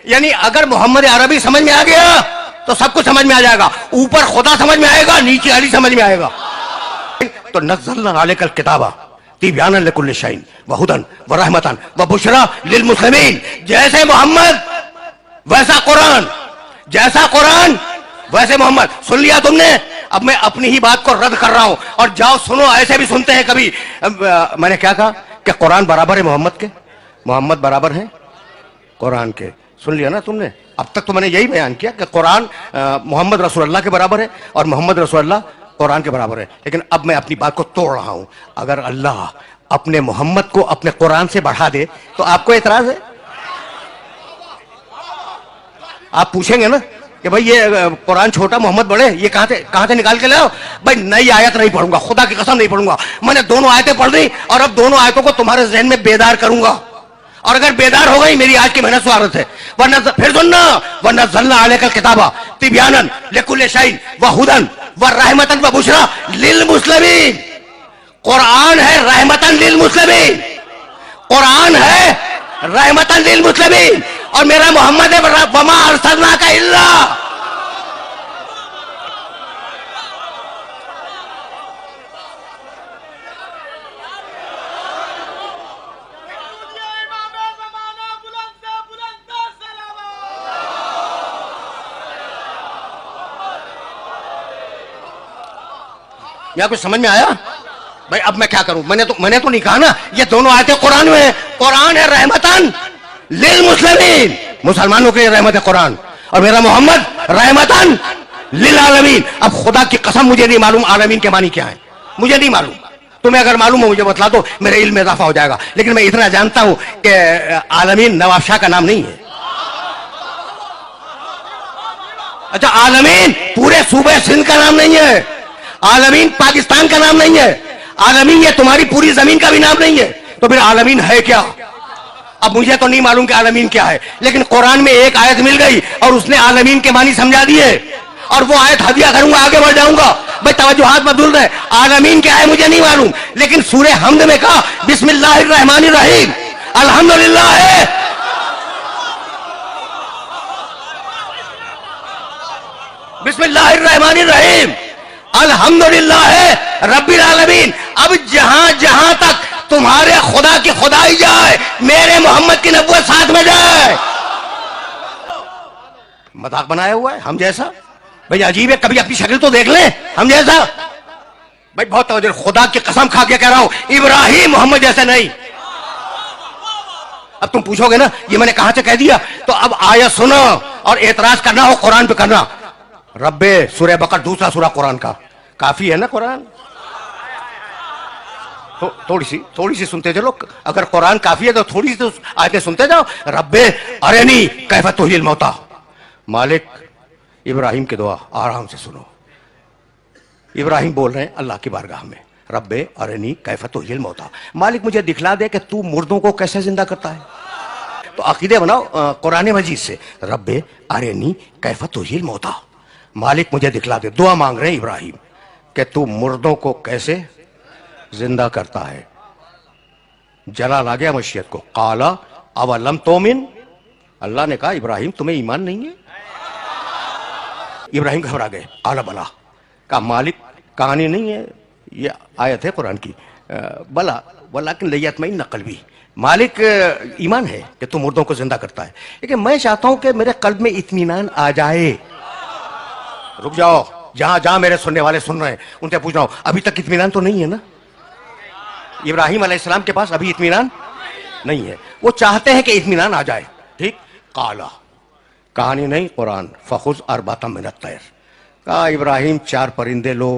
یعنی اگر محمد عربی سمجھ میں آ گیا تو سب کچھ سمجھ میں آ جائے گا. اوپر خدا سمجھ میں آئے گا, نیچے علی سمجھ میں آئے گا. تو نزلنا علیک الکتاب تبیانا لکل شیء وہدی ورحمۃ وبشریٰ للمسلمین. جیسے محمد ویسا قرآن, جیسا قرآن ویسے محمد. سن لیا تم نے؟ اب میں اپنی ہی بات کو رد کر رہا ہوں. اور جاؤ سنو, ایسے بھی سنتے ہیں کبھی. میں نے کیا کہا کہ قرآن برابر ہے محمد کے, محمد برابر ہے قرآن کے. سن لیا نا تم نے؟ اب تک تو میں نے یہی بیان کیا کہ قرآن محمد رسول اللہ کے برابر ہے اور محمد رسول اللہ قرآن کے برابر ہے. لیکن اب میں اپنی بات کو توڑ رہا ہوں. اگر اللہ اپنے محمد کو اپنے قرآن سے بڑھا دے تو آپ کو اعتراض ہے؟ آپ پوچھیں گے نا کہ بھئی یہ قرآن چھوٹا محمد بڑے, یہ کہاں سے نکال کے لاؤ؟ بھئی نئی آیت نہیں پڑھوں گا, خدا کی قسم نہیں پڑھوں گا. میں نے دونوں آیتیں پڑھ دی اور اب دونوں آیتوں کو تمہارے ذہن میں بیدار کروں گا, اور اگر بیدار ہو گئی میری آج کی محنت سوارت ہے. ورنہ پھر سننا, وَنَزَّلْنَا عَلَيْكَ الْكِتَابَ تِبْيَانًا لِكُلِّ شَيْءٍ وَهُدًى وَرَحْمَةً وَبُشْرَىٰ لِلْمُسْلِمِينَ. قرآن ہے رحمتاً للمسلمین, قرآن ہے رحمتاً للمسلمین, اور میرا محمد ہے وَمَا أَرْسَلْنَاكَ إِلَّا. یا کچھ سمجھ میں آیا؟ بھائی اب میں کیا کروں؟ میں نے تو نہیں کہا نا یہ دونوں آیتیں قرآن میں ہیں. قرآن ہے رحمتاً للمسلمین, مسلمانوں کے لیے رحمت ہے قرآن, اور میرا محمد رحمتاً للعالمین. اب خدا کی قسم مجھے نہیں معلوم عالمین کے معنی کیا ہے, مجھے نہیں معلوم. تمہیں اگر معلوم ہو مجھے بتلا دو, میرے علم میں اضافہ ہو جائے گا. لیکن میں اتنا جانتا ہوں کہ عالمین نواب شاہ کا نام نہیں ہے. اچھا, عالمین پورے صوبے سندھ کا نام نہیں ہے, عالمین پاکستان کا نام نہیں ہے, عالمین یہ تمہاری پوری زمین کا بھی نام نہیں ہے. تو پھر عالمین ہے کیا؟ اب مجھے تو نہیں معلوم کہ عالمین کیا ہے, لیکن قرآن میں ایک آیت مل گئی اور اس نے عالمین کے معنی سمجھا دیے, اور وہ آیت ہدیہ کروں گا, آگے بڑھ جاؤں گا. بھائی توجہات بدل رہے, عالمین کیا ہے مجھے نہیں معلوم, لیکن سورہ حمد میں کہا بسم اللہ الرحمن الرحیم الحمدللہ ہے. بسم اللہ الرحمن الرحیم الحمدللہ ہے رب العالمین. اب جہاں جہاں تک تمہارے خدا کی خدائی جائے, میرے محمد کی نبوت ساتھ میں جائے. مذاق بنایا ہوا ہے ہم جیسا؟ بھئی عجیب ہے, کبھی اپنی شکل تو دیکھ لیں ہم جیسا. بھئی بہت توجہ, خدا کی قسم کھا کے کہہ رہا ہوں ابراہیم محمد جیسا نہیں. اب تم پوچھو گے نا یہ میں نے کہاں سے کہہ دیا, تو اب آیت سنو اور اعتراض کرنا ہو قرآن پہ کرنا. رب سورہ بقرہ دوسرا سورہ قرآن کا, کافی ہے نا قرآن؟ تھوڑی سی سنتے چلو, اگر قرآن کافی ہے تو تھوڑی سی آیتیں سنتے جاؤ. رب ارنی کیف تحیی الموتی, مالک ابراہیم کی دعا آرام سے سنو. ابراہیم بول رہے ہیں اللہ کی بارگاہ میں, رب ارنی کیف تحیی الموتی, مالک مجھے دکھلا دے کہ تو مردوں کو کیسے زندہ کرتا ہے. تو عقیدے بناؤ قرآن مجید سے, رب ارنی کیف تحیی الموتی, مالک مجھے دکھلا دے. دعا مانگ رہے ہیں ابراہیم کہ تو مردوں کو کیسے زندہ کرتا ہے. جلال آ گیا مشیت کو. قال اولم تؤمن, اللہ نے کہا ابراہیم تمہیں ایمان نہیں ہے؟ ابراہیم گھبرا گئے. قال بلا, کہا مالک کہانی نہیں ہے, یہ آیت ہے قرآن کی. بلا ولکن لیطمئن قلبی, مالک ایمان ہے کہ تو مردوں کو زندہ کرتا ہے, لیکن میں چاہتا ہوں کہ میرے قلب میں اطمینان آ جائے. رک جاؤ, جہاں میرے سننے والے سن رہے ہیں ان سے پوچھ رہا ہوں ابھی تک اطمینان تو نہیں ہے نا؟ ابراہیم علیہ السلام کے پاس ابھی اطمینان نہیں ہے, وہ چاہتے ہیں کہ اطمینان آ جائے. ٹھیک, قالا, کہانی نہیں قرآن, فخذ اربعۃ من الطیر, کہا ابراہیم 4 پرندے لو.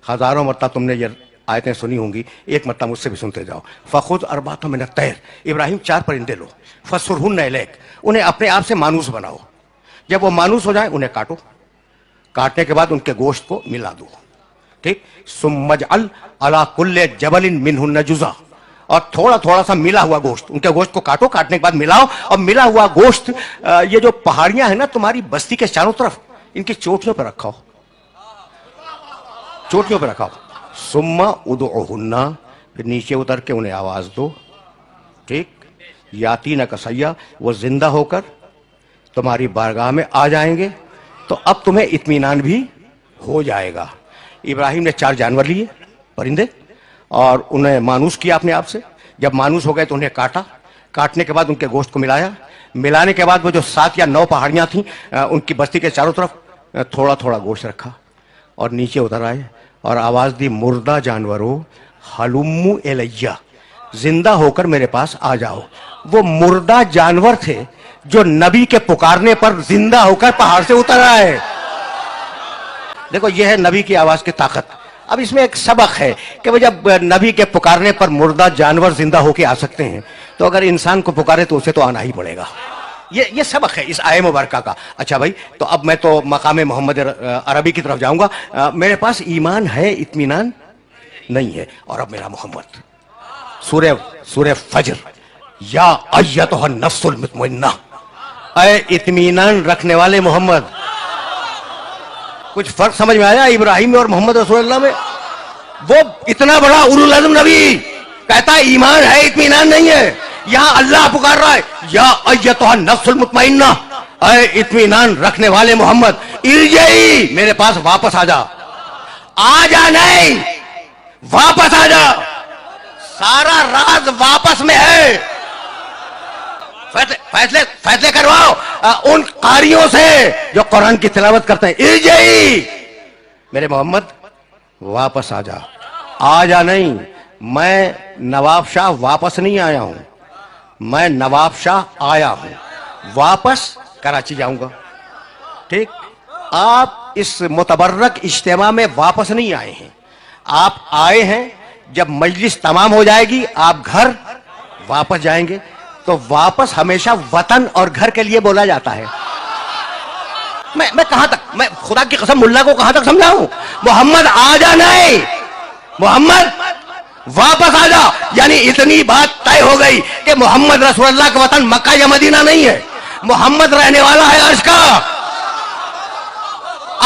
ہزاروں مرتبہ تم نے یہ آیتیں سنی ہوں گی, ایک مرتبہ مجھ سے بھی سنتے جاؤ. فخذ اربعۃ من الطیر, ابراہیم 4 پرندے لو. فصرہن الیک, انہیں اپنے آپ سے مانوس بناؤ. جب وہ مانوس ہو جائیں انہیں کاٹو, کاٹنے کے بعد ان کے گوشت کو ملا دو. ٹھیک, ثم اجعل علی کل جبل منہن جزء, اور تھوڑا تھوڑا سا ملا ہوا گوشت, ان کے گوشت کو کاٹو, کاٹنے کے بعد ملاؤ, اور ملا ہوا گوشت یہ جو پہاڑیاں ہیں نا تمہاری بستی کے چاروں طرف, ان کی چوٹیوں پہ رکھاؤ, چوٹیوں پہ رکھاؤ. ثم ادعوہن, پھر نیچے اتر کے انہیں آواز دو. ٹھیک, یاتینک سعیا, وہ زندہ ہو کر تمہاری بارگاہ میں آ جائیں گے تو اب تمہیں اطمینان بھی ہو جائے گا۔ ابراہیم نے 4 جانور لیے، پرندے، اور انہیں مانوس کیا اپنے آپ سے۔ جب مانوس ہو گئے تو انہیں کاٹا، کاٹنے کے بعد ان کے گوشت کو ملایا، ملانے کے بعد وہ جو 7 یا 9 پہاڑیاں تھیں ان کی بستی کے چاروں طرف تھوڑا تھوڑا گوشت رکھا اور نیچے اتر آئے اور آواز دی، مردہ جانوروں حلمو الیہ، زندہ ہو کر میرے پاس آ جاؤ۔ وہ مردہ جانور تھے جو نبی کے پکارنے پر زندہ ہو کر پہاڑ سے اتر آئے۔ دیکھو یہ ہے نبی کی آواز کی طاقت۔ اب اس میں ایک سبق ہے کہ وہ جب نبی کے پکارنے پر مردہ جانور زندہ ہو کے آ سکتے ہیں تو اگر انسان کو پکارے تو اسے تو آنا ہی پڑے گا۔ یہ سبق ہے اس آیے مبارکہ کا۔ اچھا بھائی، تو اب میں تو مقام محمد عربی کی طرف جاؤں گا۔ میرے پاس ایمان ہے، اطمینان نہیں ہے۔ اور اب میرا محمد، سورہ فجر، یا ایتھا النفس المطمئنہ، اے اطمینان رکھنے والے محمد۔ کچھ فرق سمجھ میں آیا ابراہیم میں اور محمد رسول اللہ میں؟ وہ اتنا بڑا اولو العزم نبی کہتا ہے ایمان ہے، اطمینان نہیں ہے۔ یہاں اللہ پکار رہا ہے، یا ایتھا النفس المطمئنہ، اے اطمینان رکھنے والے محمد، ارجعی، میرے پاس واپس آ جا۔ آ جا نہیں، واپس آ جا۔ سارا راز واپس میں ہے۔ فیصلے کرواؤ ان قاریوں سے جو قرآن کی تلاوت کرتے ہیں۔ ارجعی، میرے محمد واپس آ جا۔ آ جا نہیں، میں نواب شاہ واپس نہیں آیا ہوں، میں نواب شاہ آیا ہوں، واپس کراچی جاؤں گا۔ ٹھیک؟ آپ اس متبرک اجتماع میں واپس نہیں آئے ہیں، آپ آئے ہیں جب مجلس تمام ہو جائے گی آپ گھر واپس جائیں گے۔ تو واپس ہمیشہ وطن اور گھر کے لیے بولا جاتا ہے۔ میں کہاں تک، میں خدا کی قسم ملا کو کہاں تک سمجھاؤں؟ محمد آ جا نہیں، محمد واپس آ جا، یعنی اتنی بات طے ہو گئی کہ محمد رسول اللہ کا وطن مکہ یا مدینہ نہیں ہے، محمد رہنے والا ہے عرش کا۔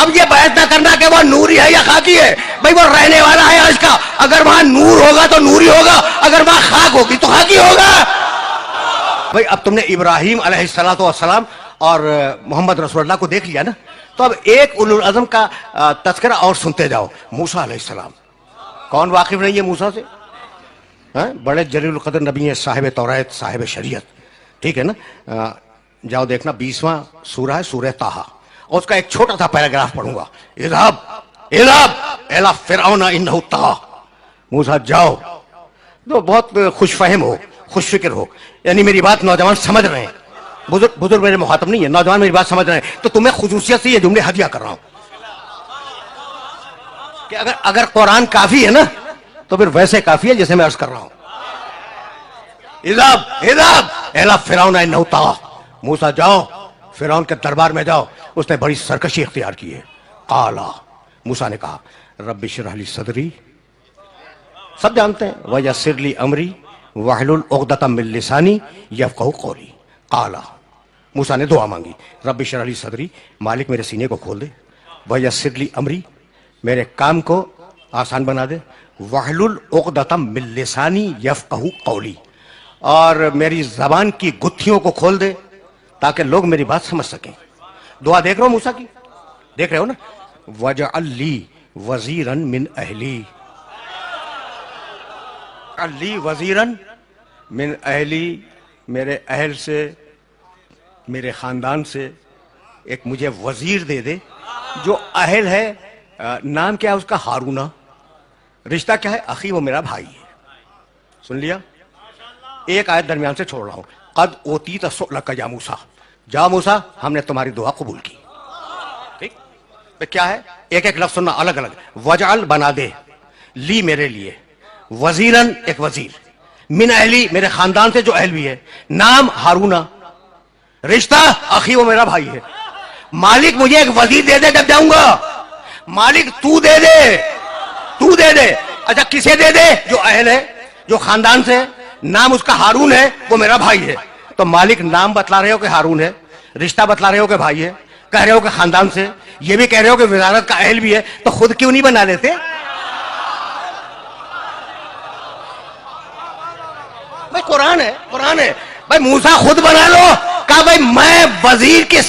اب یہ بحث نہ کرنا کہ وہ نوری ہے یا خاکی ہے، بھائی وہ رہنے والا ہے عرش کا۔ اگر وہاں نور ہوگا تو نوری ہوگا، اگر وہاں خاک ہوگی تو خاکی ہوگا۔ بھائی اب تم نے ابراہیم علیہ السلام اور محمد رسول اللہ کو دیکھ لیا نا، تو اب ایک اولو العزم کا تذکرہ اور سنتے جاؤ، موسیٰ علیہ السلام۔ کون واقف نہیں ہے موسیٰ سے؟ بڑے جلیل القدر نبی ہیں، صاحب توریت، صاحب شریعت، ٹھیک ہے نا؟ جاؤ دیکھنا 20واں سورہ ہے، سورہ طٰہٰ، اور اس کا ایک چھوٹا سا پیراگراف پڑھوں گا۔ اذهب الی فرعون انہ طغیٰ، موسیٰ جاؤ۔ تو بہت خوش فہم ہو، خوش فکر ہو، یعنی میری بات نوجوان سمجھ رہے ہیں، بزرگ میرے مخاطب نہیں ہے، نوجوان میری بات سمجھ رہے ہیں، تو تمہیں خصوصیت سے یہ جملے ہدیہ کر رہا ہوں کہ اگر قرآن کافی ہے نا تو پھر ویسے کافی ہے جیسے میں عرض کر رہا ہوں۔ اذهب الی فرعون انہ طغیٰ، موسیٰ جاؤ فرعون کے دربار میں جاؤ، اس نے بڑی سرکشی اختیار کی ہے۔ قالا، موسیٰ نے کہا، رب اشرح لی صدری، سب جانتے ہیں، ویسر لی امری واحلل عقدۃ من لسانی یفقہوا قولی۔ قالا، موسیٰ نے دعا مانگی، رب اشرح لی صدری، مالک میرے سینے کو کھول دے، ویسر لی امری، میرے کام کو آسان بنا دے، واحلل عقدۃ من لسانی یفقہوا قولی، اور میری زبان کی گتھیوں کو کھول دے تاکہ لوگ میری بات سمجھ سکیں۔ دعا دیکھ رہے ہو موسیٰ کی، دیکھ رہے ہو نا؟ وَجَعَلْ لِي وَزِيرًا مِّنْ أَهْلِي، لی وزیرن من اہلی، میرے اہل سے، میرے خاندان سے ایک مجھے وزیر دے دے جو اہل ہے۔ نام کیا ہے اس کا؟ ہارونہ۔ رشتہ کیا ہے؟ اخی، وہ میرا بھائی ہے۔ سن لیا؟ ایک آیت درمیان سے چھوڑ رہا ہوں، قد اوتیت سؤلک یا موسیٰ، جا موسیٰ ہم نے تمہاری دعا قبول کی۔ ٹھیک؟ کیا ہے؟ ایک ایک لفظ سننا الگ الگ۔ وجعل، بنا دے، لی میرے لیے، وزیرن، ایک وزیر، من اہلی، میرے خاندان سے جو اہل بھی ہے، نام ہارونہ، رشتہ اخی، وہ میرا بھائی ہے۔ مالک مجھے ایک وزیر دے دے جب جاؤں گا، مالک تو دے دے، تو دے دے۔ اچھا کسے دے دے؟ جو اہل ہے، جو خاندان سے، نام اس کا ہارون ہے، وہ میرا بھائی ہے۔ تو مالک نام بتلا رہے ہو کہ ہارون ہے، رشتہ بتلا رہے ہو کہ بھائی ہے، کہہ رہے ہو کہ خاندان سے، یہ بھی کہہ رہے ہو کہ وزارت کا اہل بھی ہے، تو خود کیوں نہیں بنا لیتے؟ بھائی قرآن ہے، قرآن ہے۔ بھائی موسیٰ خود بنا لو، کہا بھائی میں وزیر کے